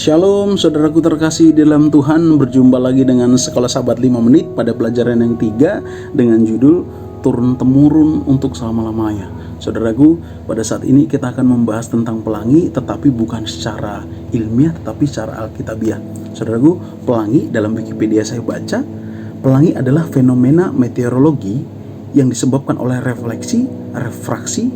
Shalom saudaraku terkasih dalam Tuhan, berjumpa lagi dengan Sekolah Sahabat 5 menit pada pelajaran yang 3 dengan judul Turun-Temurun untuk Selama-lamanya. Saudaraku, pada saat ini kita akan membahas tentang pelangi, tetapi bukan secara ilmiah tetapi secara alkitabiah. Saudaraku, pelangi dalam Wikipedia saya baca, pelangi adalah fenomena meteorologi yang disebabkan oleh refleksi, refraksi,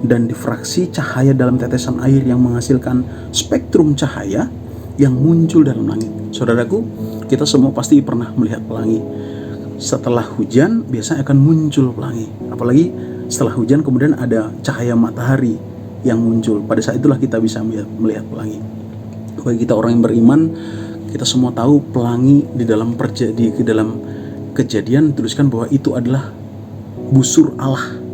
dan difraksi cahaya dalam tetesan air yang menghasilkan spektrum cahaya yang muncul dalam langit. Saudaraku, kita semua pasti pernah melihat pelangi. Setelah hujan biasanya akan muncul pelangi. Apalagi setelah hujan kemudian ada cahaya matahari yang muncul. Pada saat itulah kita bisa melihat pelangi. Bagi kita orang yang beriman, kita semua tahu pelangi di dalam Kejadian dituliskan bahwa itu adalah busur Allah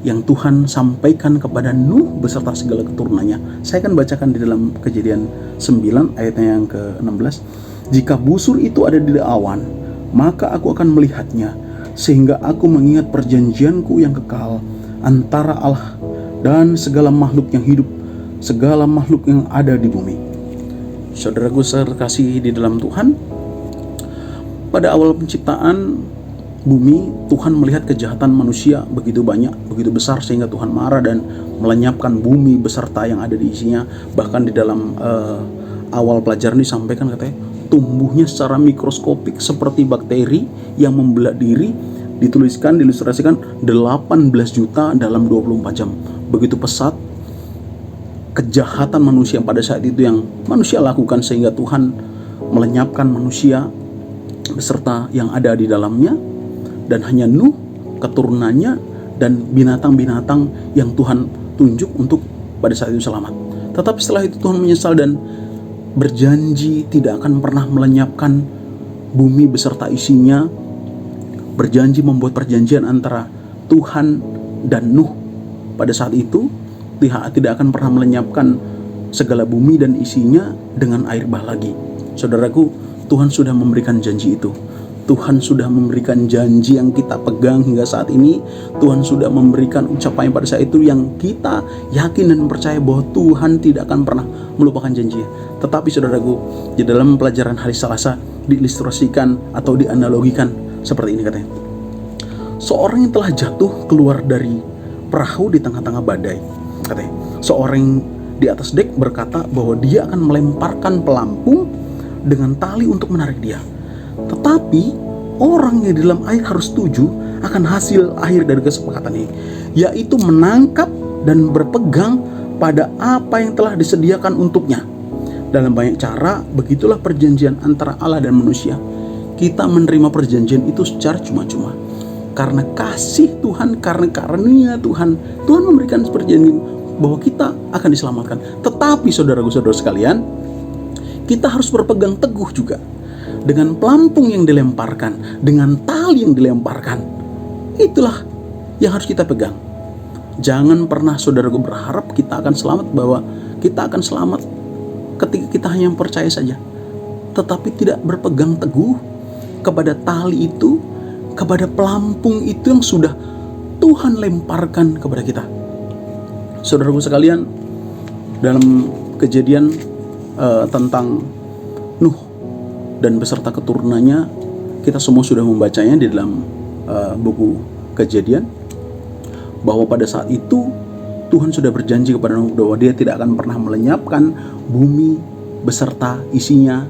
yang Tuhan sampaikan kepada Nuh beserta segala keturunannya. Saya akan bacakan di dalam Kejadian 9 ayatnya yang ke-16. Jika busur itu ada di awan, maka aku akan melihatnya, sehingga aku mengingat perjanjianku yang kekal antara Allah dan segala makhluk yang hidup, segala makhluk yang ada di bumi. Saudaraku terkasih di dalam Tuhan, pada awal penciptaan bumi, Tuhan melihat kejahatan manusia begitu banyak, begitu besar, sehingga Tuhan marah dan melenyapkan bumi beserta yang ada di isinya. Bahkan di dalam awal pelajaran disampaikan katanya tumbuhnya secara mikroskopik seperti bakteri yang membelah diri. Diilustrasikan 18 juta dalam 24 jam. Begitu pesat kejahatan manusia pada saat itu yang manusia lakukan, sehingga Tuhan melenyapkan manusia beserta yang ada di dalamnya, dan hanya Nuh, keturunannya, dan binatang-binatang yang Tuhan tunjuk untuk pada saat itu selamat. Tetapi setelah itu Tuhan menyesal dan berjanji tidak akan pernah melenyapkan bumi beserta isinya. Berjanji membuat perjanjian antara Tuhan dan Nuh. Pada saat itu tidak akan pernah melenyapkan segala bumi dan isinya dengan air bah lagi. Saudaraku, Tuhan sudah memberikan janji itu. Tuhan sudah memberikan janji yang kita pegang hingga saat ini. Tuhan sudah memberikan ucapan pada saat itu yang kita yakin dan percaya bahwa Tuhan tidak akan pernah melupakan janjinya. Tetapi saudaraku, di dalam pelajaran hari Selasa diilustrasikan atau dianalogikan seperti ini katanya. Seorang yang telah jatuh keluar dari perahu di tengah-tengah badai, katanya. Seorang di atas dek berkata bahwa dia akan melemparkan pelampung dengan tali untuk menarik dia. Tetapi orang yang di dalam air harus setuju akan hasil akhir dari kesepakatan ini, yaitu menangkap dan berpegang pada apa yang telah disediakan untuknya. Dalam banyak cara, begitulah perjanjian antara Allah dan manusia. Kita menerima perjanjian itu secara cuma-cuma. Karena kasih Tuhan, karena karunia Tuhan, Tuhan memberikan perjanjian bahwa kita akan diselamatkan. Tetapi saudara-saudara sekalian, kita harus berpegang teguh juga dengan pelampung yang dilemparkan, dengan tali yang dilemparkan. Itulah yang harus kita pegang. Jangan pernah saudaraku berharap kita akan selamat, bahwa kita akan selamat ketika kita hanya percaya saja, tetapi tidak berpegang teguh kepada tali itu, kepada pelampung itu yang sudah Tuhan lemparkan kepada kita. Saudaraku sekalian, dalam Kejadian tentang Nuh dan beserta keturunannya, kita semua sudah membacanya di dalam buku Kejadian, bahwa pada saat itu Tuhan sudah berjanji kepada Nuh bahwa dia tidak akan pernah melenyapkan bumi beserta isinya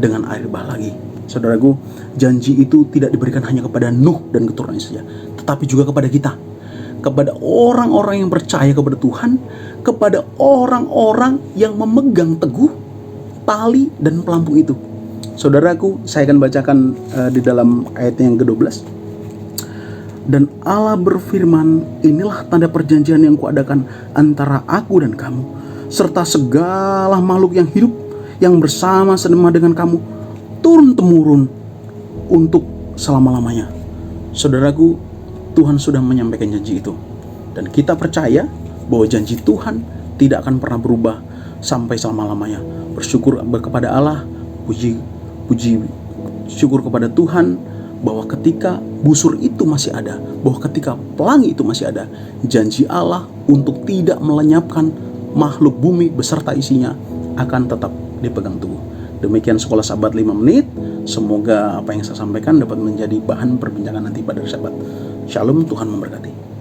dengan air bah lagi. Saudaraku, janji itu tidak diberikan hanya kepada Nuh dan keturunannya saja, tetapi juga kepada kita, kepada orang-orang yang percaya kepada Tuhan, kepada orang-orang yang memegang teguh tali dan pelampung itu. Saudaraku, saya akan bacakan di dalam ayat yang ke-12. Dan Allah berfirman, inilah tanda perjanjian yang kuadakan antara aku dan kamu, serta segala makhluk yang hidup yang bersama-sama dengan kamu, turun-temurun untuk selama-lamanya. Saudaraku, Tuhan sudah menyampaikan janji itu, dan kita percaya bahwa janji Tuhan tidak akan pernah berubah sampai selama-lamanya. Bersyukur kepada Allah, puji syukur kepada Tuhan bahwa ketika busur itu masih ada, bahwa ketika pelangi itu masih ada, janji Allah untuk tidak melenyapkan makhluk bumi beserta isinya akan tetap dipegang teguh. Demikian Sekolah Sabat 5 menit. Semoga apa yang saya sampaikan dapat menjadi bahan perbincangan nanti pada sahabat. Shalom, Tuhan memberkati.